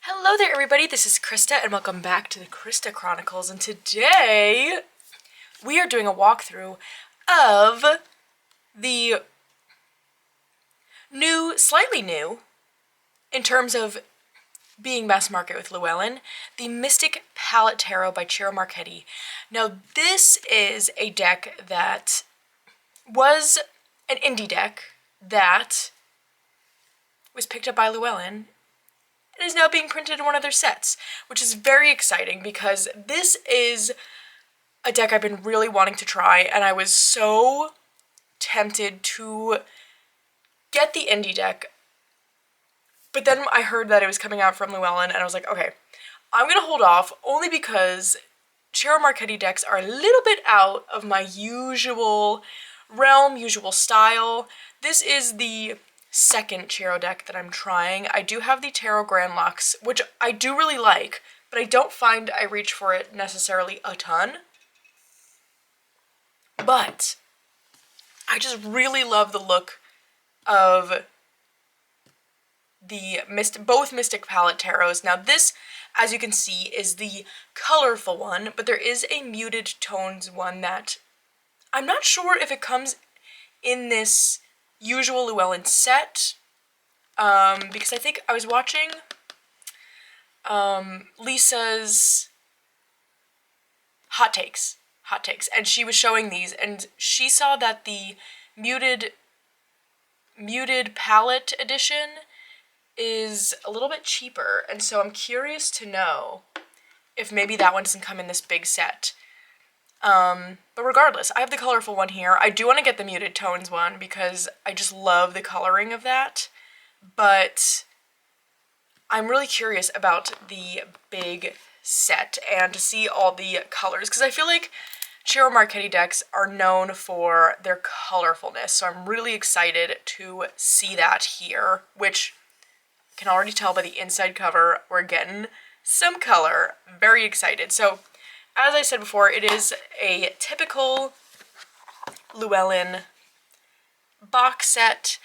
Hello there everybody, this is Krista and welcome back to the Krista Chronicles, and today we are doing a walkthrough of the slightly new, in terms of being mass market with Llewellyn, the Mystic Palette Tarot by Ciro Marchetti. Now this is a deck that was an indie deck that was picked up by Llewellyn. It is now being printed in one of their sets, which is very exciting because this is a deck I've been really wanting to try, and I was so tempted to get the indie deck, but then I heard that it was coming out from Llewellyn, and I was like, okay, I'm gonna hold off, only because Ciro Marchetti decks are a little bit out of my usual realm, usual style. This is the second Ciro deck that I'm trying. I do have the Tarot Grand Lux, which I do really like, but I don't find I reach for it necessarily a ton. But I just really love the look of the both Mystic Palette Tarots. Now this, as you can see, is the colorful one, but there is a muted tones one that I'm not sure if it comes in this usual Llewellyn set, because I think I was watching Lisa's hot takes, and she was showing these, and she saw that the muted palette edition is a little bit cheaper, and so I'm curious to know if maybe that one doesn't come in this big set. But regardless, I have the colorful one here. I do want to get the muted tones one because I just love the coloring of that, but I'm really curious about the big set and to see all the colors, because I feel like Ciro Marchetti decks are known for their colorfulness, so I'm really excited to see that here, which you can already tell by the inside cover we're getting some color. Very excited. So as I said before, it is a typical Llewellyn box set.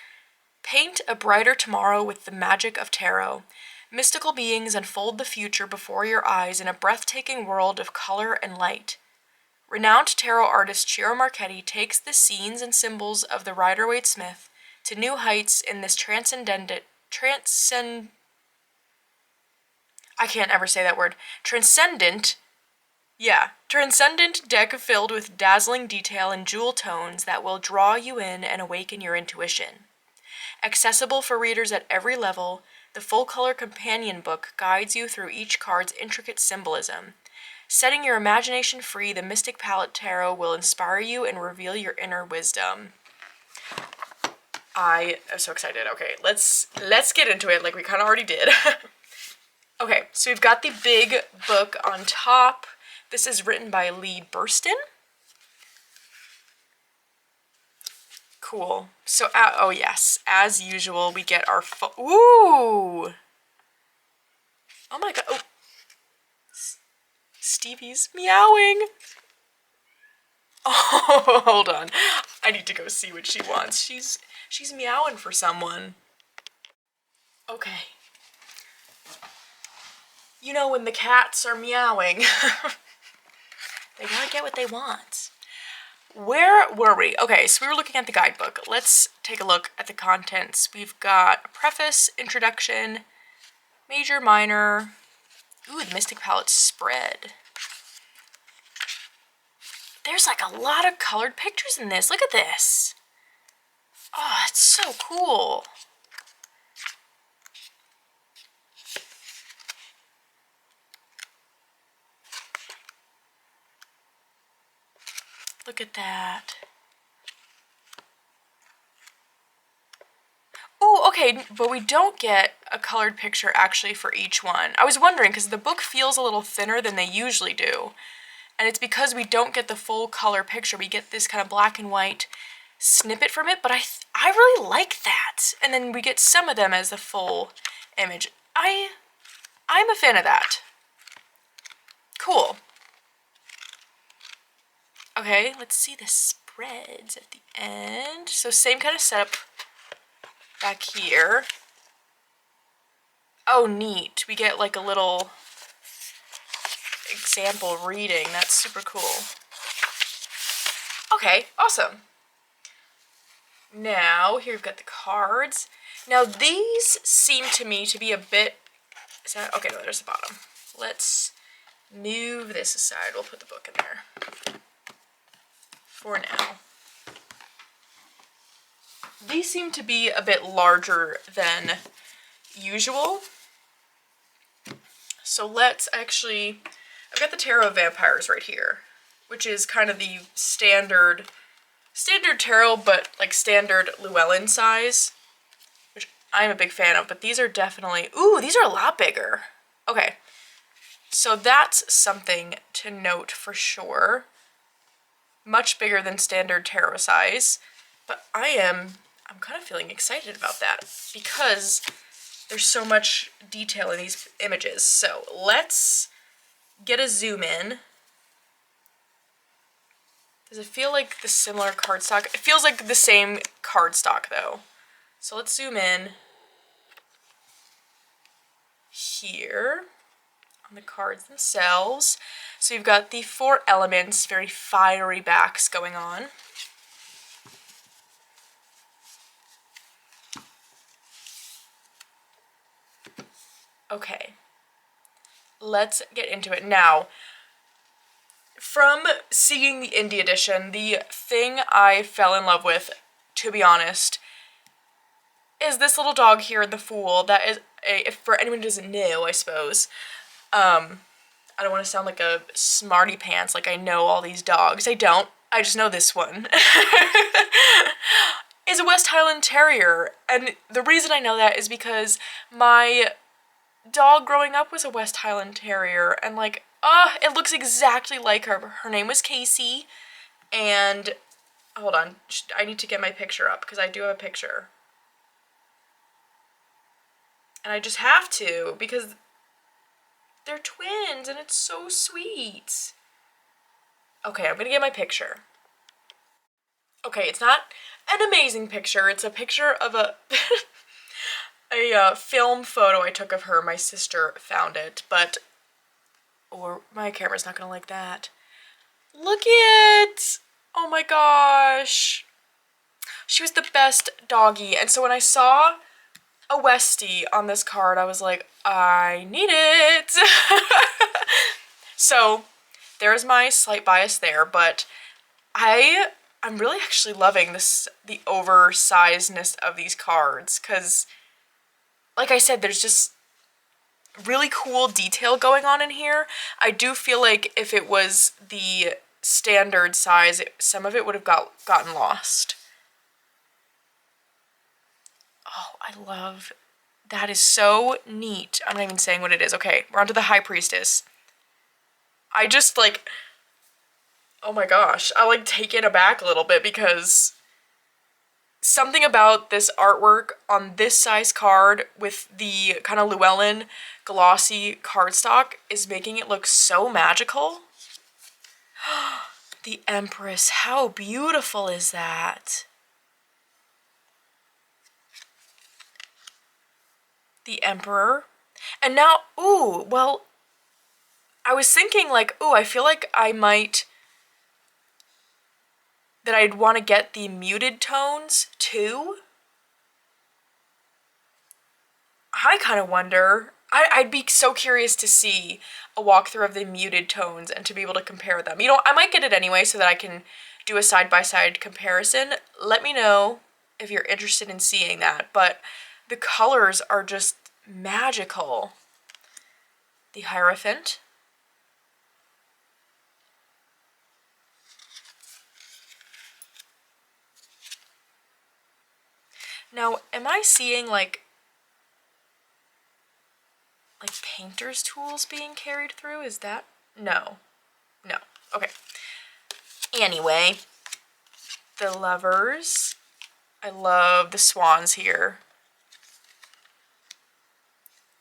Paint a brighter tomorrow with the magic of tarot. Mystical beings unfold the future before your eyes in a breathtaking world of color and light. Renowned tarot artist Ciro Marchetti takes the scenes and symbols of the Rider-Waite-Smith to new heights in this transcendent deck filled with dazzling detail and jewel tones that will draw you in and awaken your intuition. Accessible for readers at every level, the full-color companion book guides you through each card's intricate symbolism. Setting your imagination free, the Mystic Palette Tarot will inspire you and reveal your inner wisdom. I am so excited. Okay, let's get into it like we kind of already did. Okay, so we've got the big book on top. This is written by Lee Burston. Cool. So, oh yes, as usual, we get our ooh! Oh my god, oh! Stevie's meowing! Oh, hold on. I need to go see what she wants. She's meowing for someone. Okay. You know when the cats are meowing, they gotta get what they want. Where were we? Okay, so we were looking at the guidebook. Let's take a look at the contents. We've got a preface, introduction, major, minor. Ooh, the Mystic Palette spread. There's like a lot of colored pictures in this. Look at this. Oh, it's so cool. Look at that. Oh, okay, but we don't get a colored picture actually for each one. I was wondering, because the book feels a little thinner than they usually do. And it's because we don't get the full color picture. We get this kind of black and white snippet from it, but I really like that. And then we get some of them as the full image. I'm a fan of that. Cool. Okay, let's see the spreads at the end. So same kind of setup back here. Oh, neat. We get like a little example reading. That's super cool. Okay, awesome. Now, here we've got the cards. Now, these seem to me to be a bit... Is that... Okay, no, there's the bottom. Let's move this aside. We'll put the book in there for now. These seem to be a bit larger than usual. So let's actually... I've got the Tarot of Vampires right here, which is kind of the standard tarot, but like standard Llewellyn size, which I'm a big fan of, but these are definitely... Ooh, these are a lot bigger. Okay, so that's something to note for sure. Much bigger than standard tarot size, but I'm kind of feeling excited about that because there's so much detail in these images. So let's get a zoom in. Does it feel like the similar cardstock? It feels like the same cardstock though. So let's zoom in here on the cards themselves. So you've got the 4 elements, very fiery backs going on. Okay, let's get into it. Now, from seeing the indie edition, the thing I fell in love with, to be honest, is this little dog here, the Fool. That is, if for anyone who doesn't know, I suppose, I don't want to sound like a smarty pants, like I know all these dogs. I don't. I just know this one. Is a West Highland Terrier, and the reason I know that is because my dog growing up was a West Highland Terrier, and like, it looks exactly like her. Her name was Casey, and hold on, I need to get my picture up because I do have a picture. And I just have to because they're twins and it's so sweet. Okay, I'm gonna get my picture. Okay, it's not an amazing picture. It's a picture of a film photo I took of her. My sister found it, but my camera's not gonna like that. Look it! Oh my gosh. She was the best doggy, and so when I saw a Westie on this card, I was like, I need it! So, there's my slight bias there, but I'm really actually loving the oversizedness of these cards, because like I said, there's just really cool detail going on in here. I do feel like if it was the standard size, some of it would have gotten lost. Oh, I love... That is so neat. I'm not even saying what it is. Okay, we're on to the High Priestess. I just like... Oh my gosh. I like taken aback a little bit because something about this artwork on this size card with the kind of Llewellyn glossy cardstock is making it look so magical. The Empress, how beautiful is that? The Emperor. And now, ooh, well, I was thinking like, ooh, I feel like that I'd want to get the muted tones too. I kind of wonder, I'd be so curious to see a walkthrough of the muted tones and to be able to compare them. You know, I might get it anyway so that I can do a side-by-side comparison. Let me know if you're interested in seeing that, but the colors are just magical. The Hierophant. Now, am I seeing like painter's tools being carried through? Is that... No. No. Okay. Anyway, the Lovers. I love the swans here.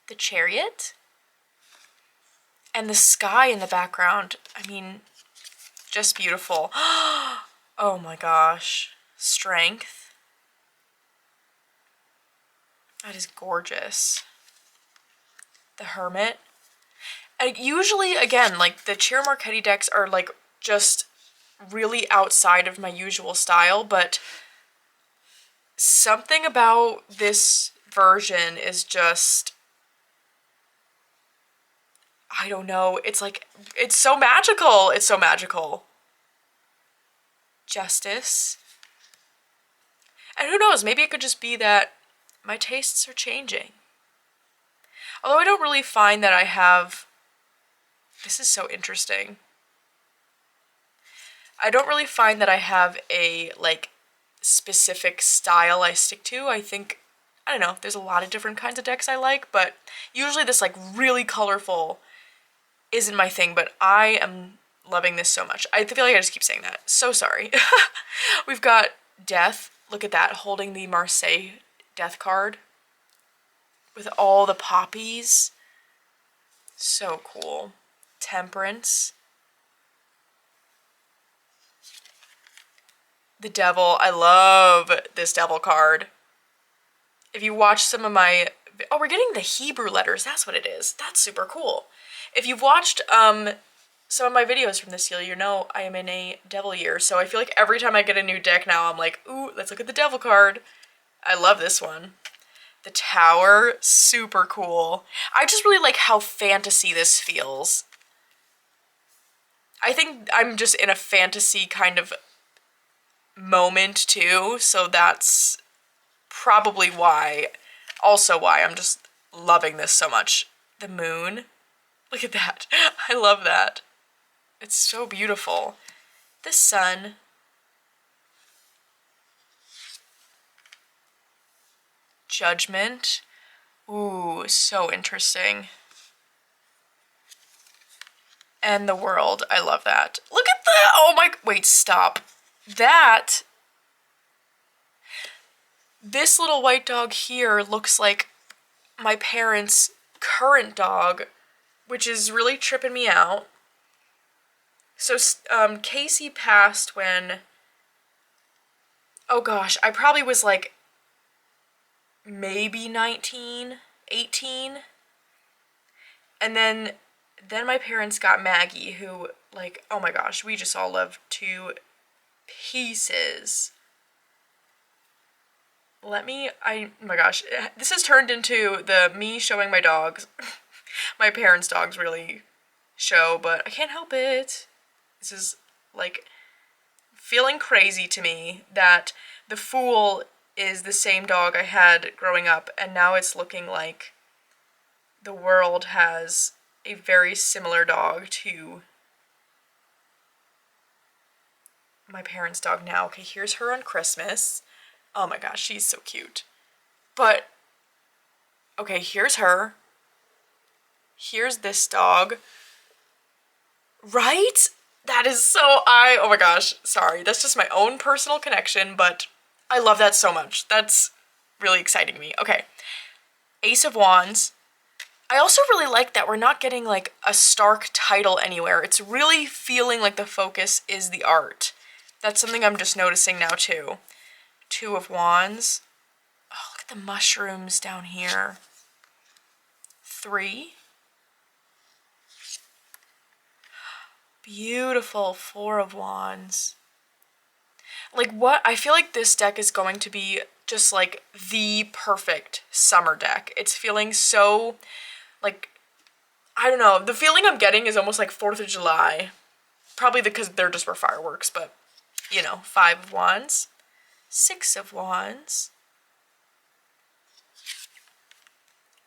The Chariot. And the sky in the background. I mean, just beautiful. Oh my gosh. Strength. That is gorgeous. the Hermit. And usually, again, like the Chiara Marchetti decks are like just really outside of my usual style, but something about this version is just, I don't know, it's like, it's so magical. It's so magical. Justice. And who knows, maybe it could just be that my tastes are changing. Although I don't really find that I have, this is so interesting. I don't really find that I have a, like, specific style I stick to. I think, I don't know, there's a lot of different kinds of decks I like, but usually this, like, really colorful isn't my thing, but I am loving this so much. I feel like I just keep saying that. So sorry. We've got Death. Look at that, holding the Marseille Death card with all the poppies. So cool. Temperance. The Devil. I love this Devil card. If you watch some of my... Oh, we're getting the Hebrew letters. That's what it is. That's super cool. If you've watched some of my videos from this year, you know I am in a Devil year. So I feel like every time I get a new deck now, I'm like, ooh, let's look at the Devil card. I love this one. The Tower. Super cool. I just really like how fantasy this feels. I think I'm just in a fantasy kind of moment too, so that's probably why, also why I'm just loving this so much. The Moon. Look at that. I love that. It's so beautiful. The Sun. Judgment. Ooh, so interesting. And the World. I love that. Look at that! Oh my... Wait, stop. That... This little white dog here looks like my parents' current dog, which is really tripping me out. So, Casey passed when... Oh gosh, I probably was like maybe 19, 18. And then my parents got Maggie, who, like, oh my gosh, we just all love to pieces. Oh my gosh, this has turned into the me showing my dogs, my parents' dogs really show, but I can't help it. This is, like, feeling crazy to me that the Fool is the same dog I had growing up, and now it's looking like the World has a very similar dog to my parents' dog now. Okay, here's her on Christmas. Oh my gosh, she's so cute. But, okay, here's her. Here's this dog. Right? That is so, oh my gosh, sorry. That's just my own personal connection, but I love that so much. That's really exciting to me. Okay, Ace of Wands. I also really like that we're not getting like a stark title anywhere. It's really feeling like the focus is the art. That's something I'm just noticing now too. Two of Wands. Oh, look at the mushrooms down here. 3. Beautiful. 4 of Wands. Like what? I feel like this deck is going to be just like the perfect summer deck. It's feeling so, like, I don't know. The feeling I'm getting is almost like 4th of July. Probably because there just were fireworks, but, you know, 5 of Wands. 6 of Wands.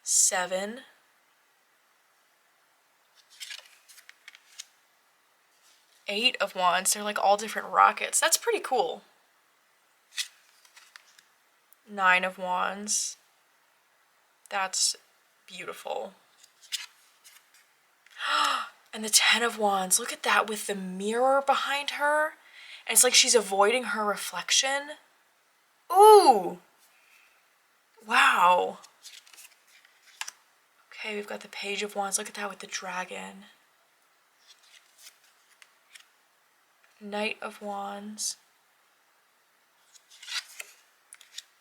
7. 8 of Wands. They're like all different rockets. That's pretty cool. 9 of Wands. That's beautiful. And the 10 of Wands. Look at that with the mirror behind her. And it's like she's avoiding her reflection. Ooh! Wow. Okay, we've got the Page of Wands. Look at that with the dragon. Knight of Wands.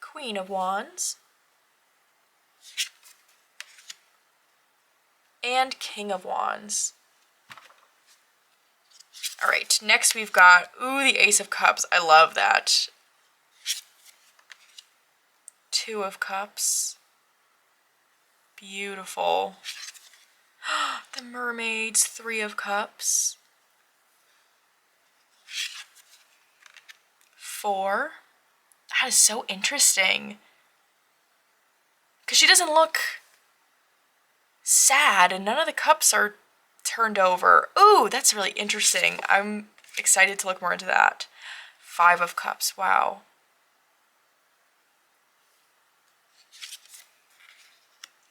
Queen of Wands. and King of Wands. All right, next we've got, ooh, the Ace of Cups. I love that. Two of Cups. Beautiful. The Mermaids, Three of Cups. Four. That is so interesting. Because she doesn't look sad and none of the cups are turned over. Ooh, that's really interesting. I'm excited to look more into that. Five of Cups, wow.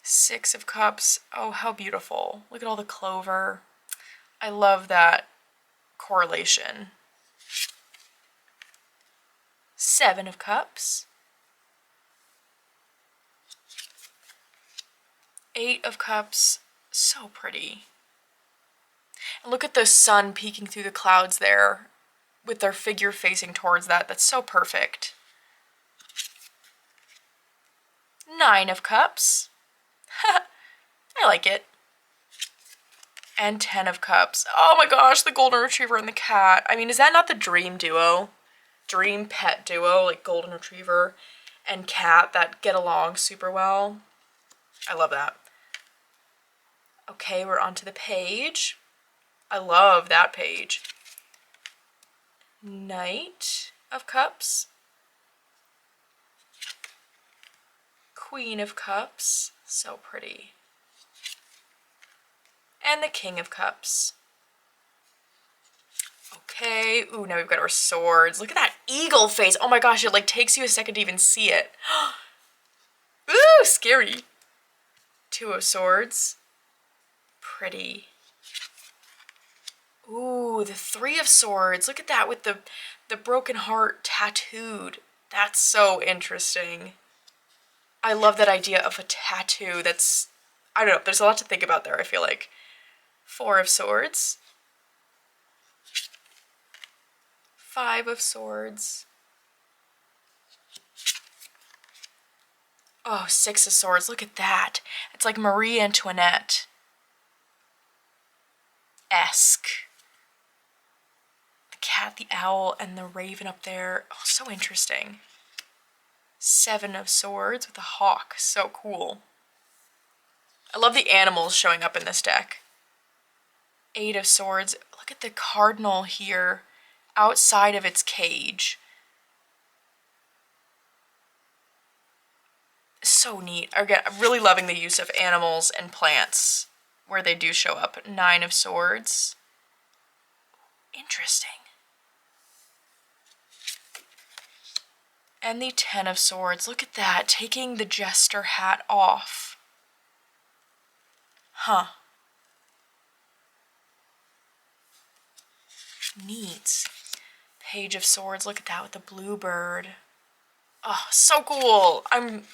Six of Cups, oh, how beautiful. Look at all the clover. I love that correlation. Seven of Cups. Eight of Cups, so pretty. And look at the sun peeking through the clouds there with their figure facing towards that. That's so perfect. Nine of Cups. I like it. And 10 of Cups. Oh my gosh, the Golden Retriever and the cat. I mean, is that not the dream duo? Dream pet duo, like Golden Retriever and cat that get along super well. I love that. Okay, we're onto the page. I love that page. Knight of Cups. Queen of Cups. So pretty. And the King of Cups. Okay, ooh, now we've got our swords. Look at that eagle face. Oh my gosh, it like takes you a second to even see it. Ooh, scary. Two of Swords. Pretty. Ooh, the Three of Swords. Look at that with the broken heart tattooed. That's so interesting. I love that idea of a tattoo. That's, I don't know, there's a lot to think about there, I feel like. Four of Swords. Five of Swords. Oh, Six of Swords. Look at that. It's like Marie Antoinette-esque. The cat, the owl, and the raven up there. Oh, so interesting. Seven of Swords with a hawk. So cool. I love the animals showing up in this deck. Eight of Swords. Look at the cardinal here outside of its cage. So neat. Again, I'm really loving the use of animals and plants where they do show up. Nine of Swords. Interesting. And the Ten of Swords. Look at that, taking the jester hat off. Huh. Neat. Page of Swords. Look at that with the bluebird. Oh, so cool. I'm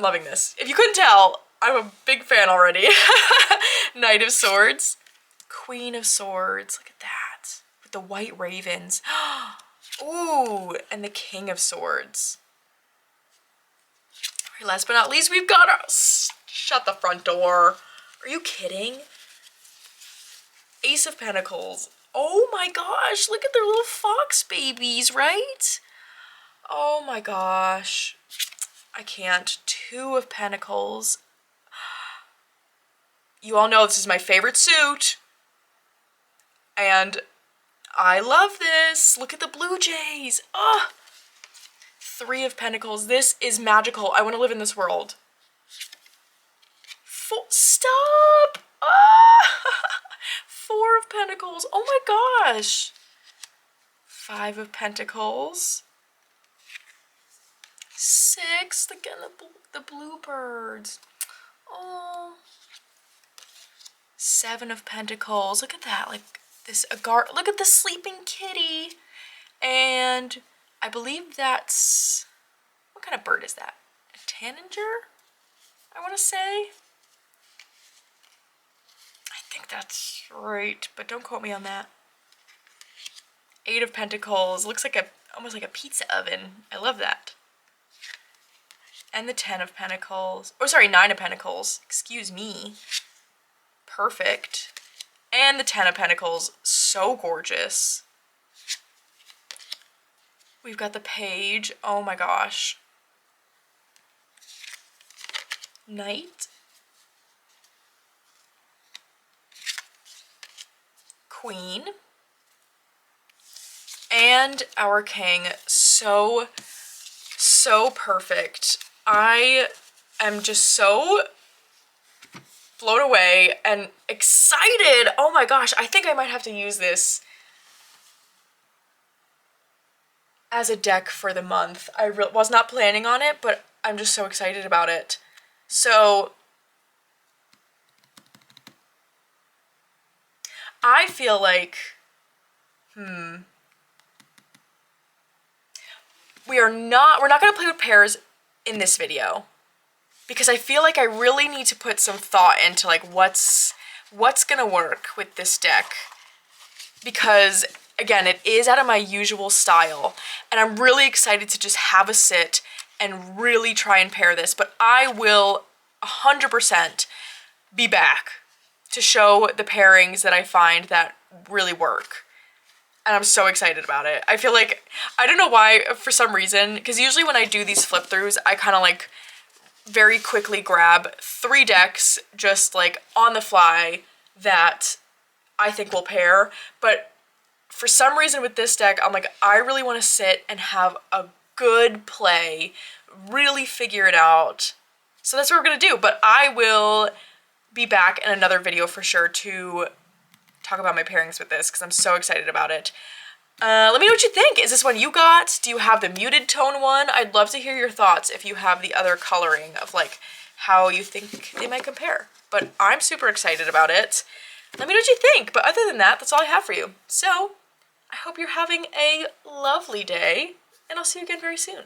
loving this. If you couldn't tell, I'm a big fan already. Knight of Swords. Queen of Swords. Look at that. With the white ravens. Ooh, and the King of Swords. All right, last but not least, we've got our... Shut the front door. Are you kidding? Ace of Pentacles. Oh my gosh, look at their little fox babies, right? Oh my gosh. I can't. Two of Pentacles. You all know this is my favorite suit. And I love this. Look at the Blue Jays. Oh. Three of Pentacles. This is magical. I want to live in this world. Stop! Ah! Four of Pentacles. Oh my gosh. Five of Pentacles. Six. Again, the bluebirds. Oh. Seven of Pentacles. Look at that. Like this agar. Look at the sleeping kitty. And I believe that's, what kind of bird is that? A tanager, I want to say. I think that's right, but don't quote me on that. Eight of Pentacles. Looks like almost like a pizza oven. I love that. And the 10 of Pentacles. Oh, sorry, 9 of Pentacles. Excuse me. Perfect. And the 10 of Pentacles. So gorgeous. We've got the Page. Oh my gosh. Knight. Queen. And our King. So perfect. I am just so blown away and excited. Oh my gosh, I think I might have to use this as a deck for the month. I was not planning on it, but I'm just so excited about it. So I feel like, we're not gonna play with pairs in this video, because I feel like I really need to put some thought into like what's gonna work with this deck, because again, it is out of my usual style, and I'm really excited to just have a sit and really try and pair this, but I will 100% be back to show the pairings that I find that really work. And I'm so excited about it. I feel like, I don't know why, for some reason, because usually when I do these flip throughs, I kind of like very quickly grab 3 decks just like on the fly that I think will pair. But for some reason with this deck, I'm like, I really want to sit and have a good play, really figure it out. So that's what we're going to do. But I will be back in another video for sure to talk about my pairings with this, because I'm so excited about it. Let me know what you think. Is this one you got? Do you have the muted tone one? I'd love to hear your thoughts if you have the other coloring of like how you think they might compare. But I'm super excited about it. Let me know what you think. But other than that, that's all I have for you. So I hope you're having a lovely day, and I'll see you again very soon.